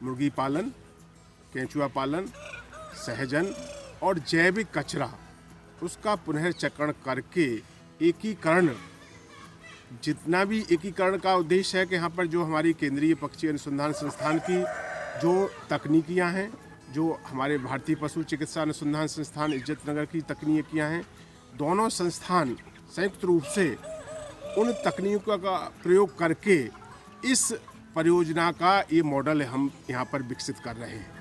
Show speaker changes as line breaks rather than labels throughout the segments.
मुर्गी पालन, केंचुआ पालन, सहजन और जैविक कचरा उसका पुनर्चक्रण करके एकीकरण, जितना भी एकीकरण का उद्देश्य है कि यहाँ पर जो हमारी केंद्रीय पक्षी अनुसंधान संस्थान की जो तकनीकियाँ हैं, जो हमारे भारतीय पशु चिकित्सा अनुसंधान संस्थान इज्जतनगर की तकनीकियाँ हैं, दोनों संस्थान संयुक्त रूप से उन तकनीकों का प्रयोग करके इस परियोजना का ये मॉडल हम यहाँ पर विकसित कर रहे हैं।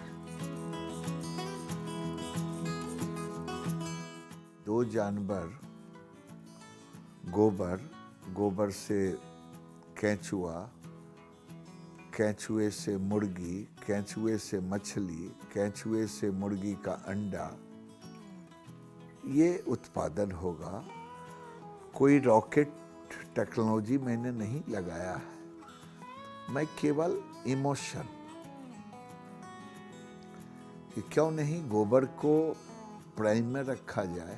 2 जानवर, गोबर, गोबर से केंचुआ, केंचुए से मुर्गी, केंचुए से मछली, केंचुए से मुर्गी का अंडा, ये उत्पादन होगा। कोई रॉकेट टेक्नोलॉजी मैंने नहीं लगाया है, मैं केवल इमोशन कि क्यों नहीं गोबर को प्राइम में रखा जाए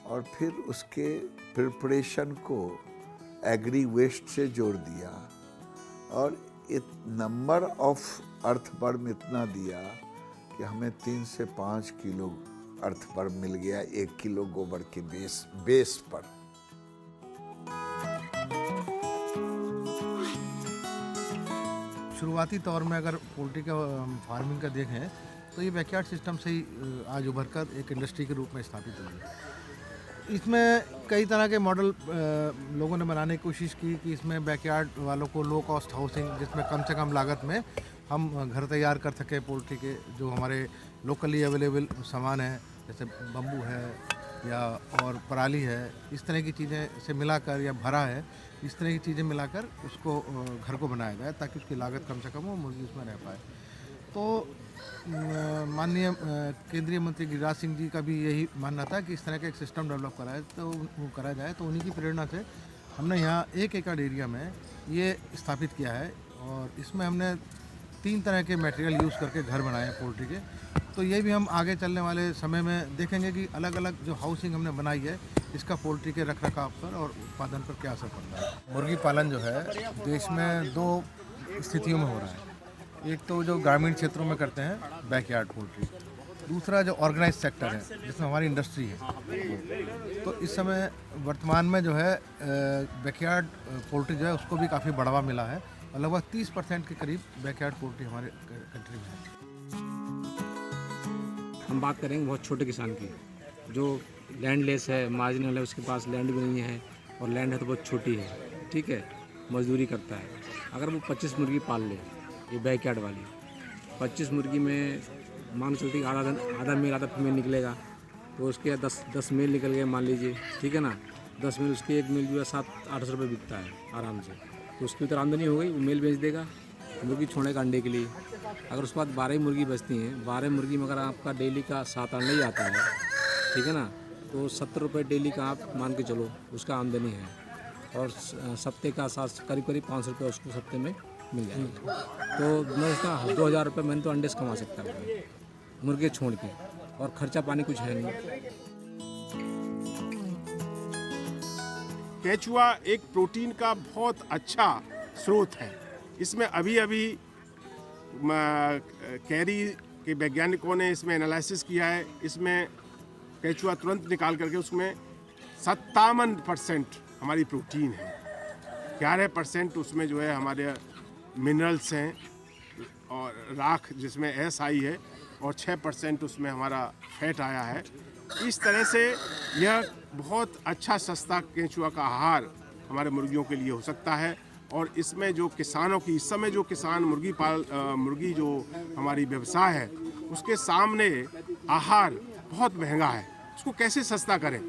और फिर उसके प्रिपरेशन को एग्री वेस्ट से जोड़ दिया और नंबर ऑफ अर्थवर्म इतना दिया कि हमें 3 से 5 किलो अर्थवर्म मिल गया 1 किलो गोबर के बेस पर।
शुरुआती तौर में अगर पोल्ट्री का फार्मिंग का देखें तो ये बैकयार्ड सिस्टम से ही आज उभर कर एक इंडस्ट्री के रूप में स्थापित हुई है। इसमें कई तरह के मॉडल लोगों ने बनाने की कोशिश की कि इसमें बैकयार्ड वालों को लो कॉस्ट हाउसिंग, जिसमें कम से कम लागत में हम घर तैयार कर सकें पोल्ट्री के, जो हमारे लोकली अवेलेबल सामान है जैसे बम्बू है या और पराली है, इस तरह की चीज़ें से मिलाकर या भरा है, इस तरह की चीज़ें मिलाकर उसको घर को बनाया जाए ताकि उसकी लागत कम से कम हो, मुर्गी उसमें रह पाए। तो माननीय केंद्रीय मंत्री गिरिराज सिंह जी का भी यही मानना था कि इस तरह का एक सिस्टम डेवलप करा जाए। तो उन्हीं की प्रेरणा से हमने यहाँ 1 एकड़ एरिया में ये स्थापित किया है और इसमें हमने 3 तरह के मटेरियल यूज़ करके घर बनाए हैं पोल्ट्री के। तो ये भी हम आगे चलने वाले समय में देखेंगे कि अलग अलग जो हाउसिंग हमने बनाई है इसका पोल्ट्री के रखरखाव पर और उत्पादन पर क्या असर पड़ता है। मुर्गी पालन जो है देश में 2 स्थितियों में हो रहा है। एक तो जो ग्रामीण क्षेत्रों में करते हैं बैकयार्ड पोल्ट्री, दूसरा जो ऑर्गेनाइज सेक्टर है जिसमें हमारी इंडस्ट्री है। तो इस समय वर्तमान में जो है बैकयार्ड पोल्ट्री जो है उसको भी काफ़ी बढ़ावा मिला है और लगभग 30% के करीब बैकयार्ड पोल्ट्री हमारे कंट्री में है।
हम बात करेंगे बहुत छोटे किसान की, जो लैंडलेस है, मार्जिनल है, उसके पास लैंड भी नहीं है और लैंड है तो बहुत छोटी है, ठीक है, मजदूरी करता है। अगर वो 25 मुर्गी पाल ले, ये बैकयार्ड वाली 25 मुर्गी में मान चलती आधा मेल आधा फीमेल निकलेगा, तो उसके 10 मेल निकल गए मान लीजिए, ठीक है ना। 10 मेल, उसके 1 मेल जो है 700-800 रुपये बिकता है आराम से, तो उसकी तो आमदनी हो गई। वो मेल बेच देगा मुर्गी छोड़ने का अंडे के लिए। अगर उसके बाद 12 मुर्गी बचती हैं, 12 मुर्गी में अगर आपका डेली का 7 अंडे ही आता है, ठीक है ना, तो 70 रुपये डेली का आप मान के चलो उसका आमदनी है और सप्ते का करीब 500 रुपये उसको सप्ते में मिल जाएगा। तो मैं उसका 2000 रुपये मैंने तो अंडे से कमा सकता हूँ मुर्गे छोड़ के, और खर्चा पानी कुछ है नहीं।
केंचुआ एक प्रोटीन का बहुत अच्छा स्रोत है। इसमें अभी कैरी के वैज्ञानिकों ने इसमें एनालिसिस किया है। इसमें केंचुआ तुरंत निकाल करके उसमें 57% हमारी प्रोटीन है, 11% उसमें जो है हमारे मिनरल्स हैं और राख जिसमें SI है, और 6% उसमें हमारा फैट आया है। इस तरह से यह बहुत अच्छा सस्ता केंचुआ का आहार हमारे मुर्गियों के लिए हो सकता है। और इसमें जो किसानों की इस समय जो किसान मुर्गी जो हमारी व्यवसाय है उसके सामने आहार बहुत महंगा है, उसको कैसे सस्ता करें,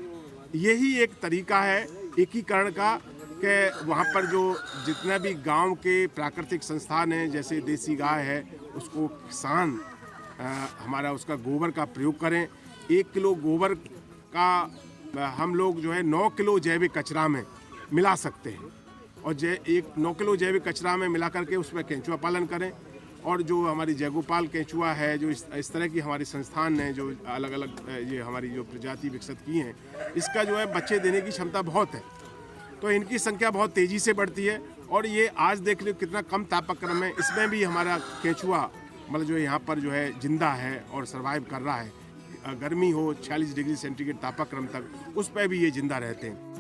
यही एक तरीका है एकीकरण का, कि वहाँ पर जो जितना भी गांव के प्राकृतिक संस्थान हैं, जैसे देसी गाय है, उसको किसान हमारा उसका गोबर का प्रयोग करें। 1 किलो गोबर का हम लोग जो है 9 किलो जैविक कचरा में मिला सकते हैं, और 9 किलो जैविक कचरा में मिला करके उसमें केंचुआ पालन करें। और जो हमारी जयगोपाल केंचुआ है, जो इस तरह की हमारे संस्थान ने जो अलग अलग ये हमारी जो प्रजाति विकसित की हैं, इसका जो है बच्चे देने की क्षमता बहुत है, तो इनकी संख्या बहुत तेज़ी से बढ़ती है और ये आज देख लो कितना कम तापक्रम है, इसमें भी हमारा केंचुआ मतलब जो यहाँ पर जो है जिंदा है और सरवाइव कर रहा है। गर्मी हो 46 डिग्री सेंटीग्रेड तापक्रम तक, उस पर भी ये जिंदा रहते हैं।